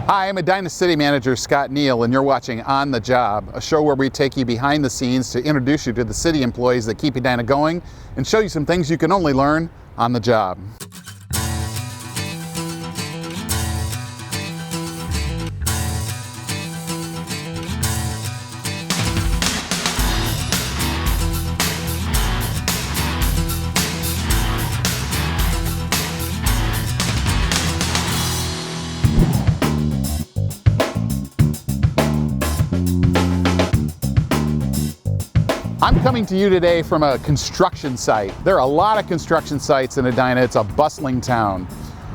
Hi, I'm Edina City Manager Scott Neal, and you're watching On the Job, a show where we take you behind the scenes to introduce you to the city employees that keep Edina going and show you some things you can only learn on the job. I'm coming to you today from a construction site. There are a lot of construction sites in Edina. It's a bustling town.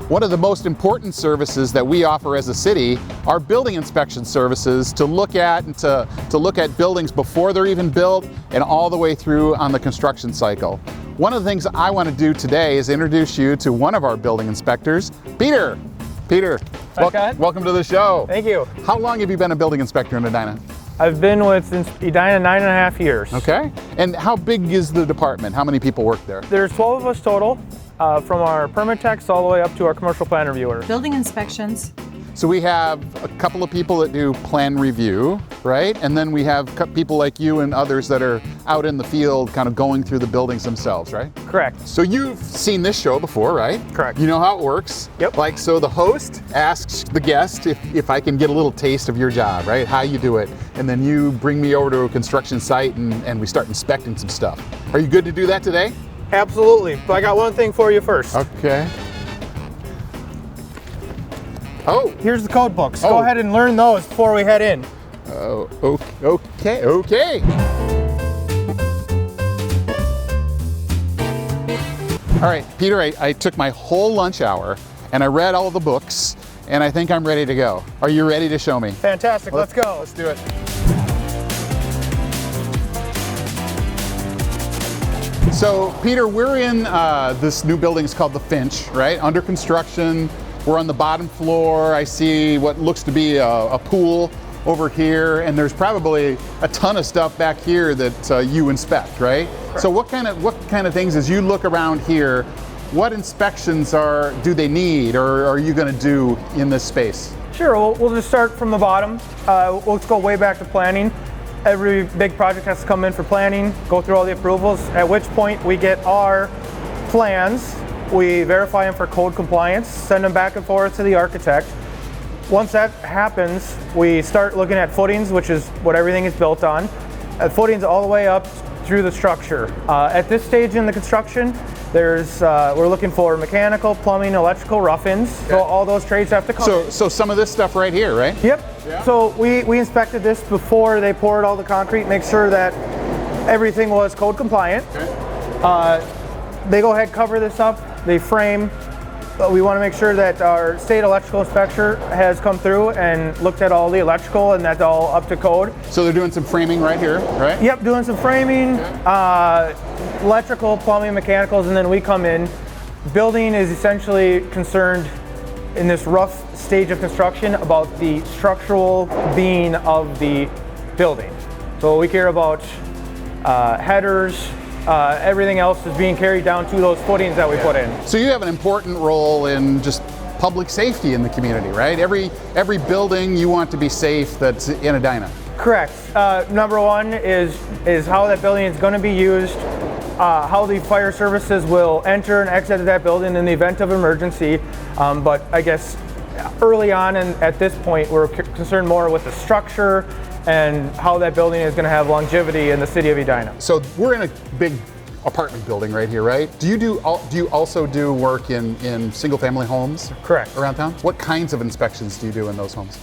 One of the most important services that we offer as a city are building inspection services to look at and to look at buildings before they're even built and all the way through on the construction cycle. One of the things I want to do today is introduce you to one of our building inspectors, Peter. Peter, welcome to the show. Thank you. How long have you been a building inspector in Edina? I've been with Edina 9.5 years. Okay. And how big is the department? How many people work there? There's 12 of us total, from our permit techs all the way up to our commercial plan reviewers. Building inspections. So we have a couple of people that do plan review, right? And then we have people like you and others that are out in the field kind of going through the buildings themselves, right? Correct. So you've seen this show before, right? Correct. You know how it works? Yep. Like, so the host asks the guest if I can get a little taste of your job, right? How you do it. And then you bring me over to a construction site and we start inspecting some stuff. Are you good to do that today? Absolutely. But I got one thing for you first. Okay. Oh. Here's the code books. Go ahead and learn those before we head in. Oh, okay. All right, Peter, I took my whole lunch hour and I read all the books and I think I'm ready to go. Are you ready to show me? Fantastic, let's go. Let's do it. So, Peter, we're in this new building. It's called the Finch, right? Under construction. We're on the bottom floor. I see what looks to be a pool over here, and there's probably a ton of stuff back here that you inspect, right? Correct. So what kind of things, as you look around here, what inspections do they need, or are you going to do in this space? Sure, we'll just start from the bottom. Let's go way back to planning. Every big project has to come in for planning, go through all the approvals, at which point we get our plans. We verify them for code compliance, send them back and forth to the architect. Once that happens, we start looking at footings, which is what everything is built on. Footings all the way up through the structure. At this stage in the construction, we're looking for mechanical, plumbing, electrical, rough-ins. Okay. So all those trades have to come in. So some of this stuff right here, right? Yep. Yeah. So we inspected this before they poured all the concrete, make sure that everything was code compliant. Okay. They go ahead, cover this up, they frame. We want to make sure that our state electrical inspector has come through and looked at all the electrical and that's all up to code. So they're doing some framing right here, right? Yep, doing some framing, okay. Electrical, plumbing, mechanicals, and then we come in. Building is essentially concerned in this rough stage of construction about the structural being of the building. So we care about headers, everything else is being carried down to those footings that we put in. So you have an important role in just public safety in the community, right? Every building you want to be safe that's in Edina. Correct. Number one is how that building is going to be used, how the fire services will enter and exit that building in the event of emergency. But I guess early on and at this point we're concerned more with the structure and how that building is going to have longevity in the city of Edina. So we're in a big apartment building right here, right? Do you also do work in single-family homes? Correct. Around town? What kinds of inspections do you do in those homes?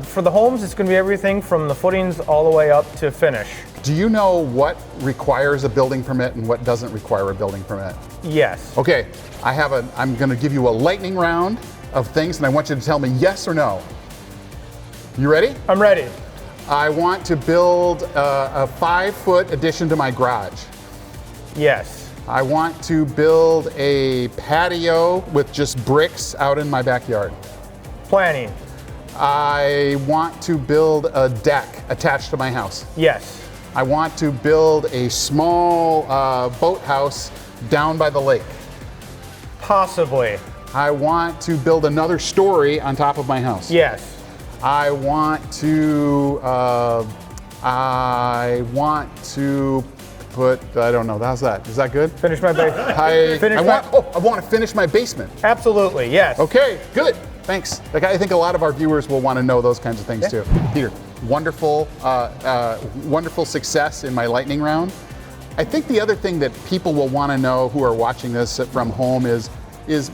For the homes, it's going to be everything from the footings all the way up to finish. Do you know what requires a building permit and what doesn't require a building permit? Yes. Okay, I'm going to give you a lightning round of things, and I want you to tell me yes or no. You ready? I'm ready. I want to build a 5-foot addition to my garage. Yes. I want to build a patio with just bricks out in my backyard. Planning. I want to build a deck attached to my house. Yes. I want to build a small boathouse down by the lake. Possibly. I want to build another story on top of my house. Yes. I want to put, I don't know, how's that? Is that good? Finish my basement. I want to finish my basement. Absolutely, yes. Okay, good. Thanks. Like, I think a lot of our viewers will want to know those kinds of things too. Peter, wonderful success in my lightning round. I think the other thing that people will want to know who are watching this from home is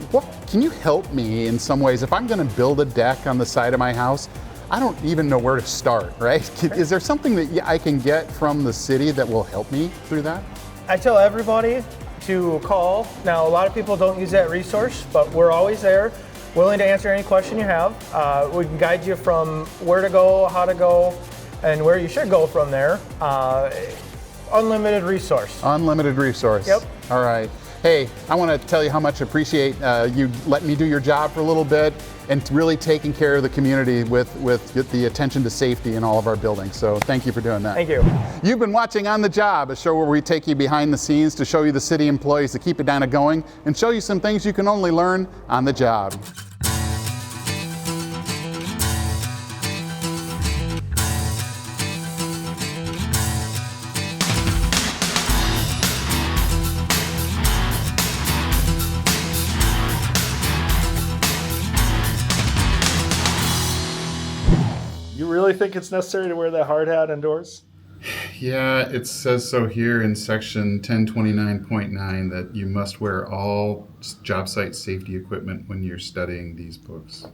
what can you help me in some ways? If I'm going to build a deck on the side of my house, I don't even know where to start, right? Is there something that I can get from the city that will help me through that? I tell everybody to call. Now, a lot of people don't use that resource, but we're always there, willing to answer any question you have. We can guide you from where to go, how to go, and where you should go from there. Unlimited resource. Unlimited resource. Yep. All right. Hey, I want to tell you how much I appreciate you letting me do your job for a little bit and really taking care of the community with the attention to safety in all of our buildings. So thank you for doing that. Thank you. You've been watching On the Job, a show where we take you behind the scenes to show you the city employees that keep Edina going and show you some things you can only learn on the job. You really think it's necessary to wear that hard hat indoors? Yeah, it says so here in section 1029.9 that you must wear all job site safety equipment when you're studying these books.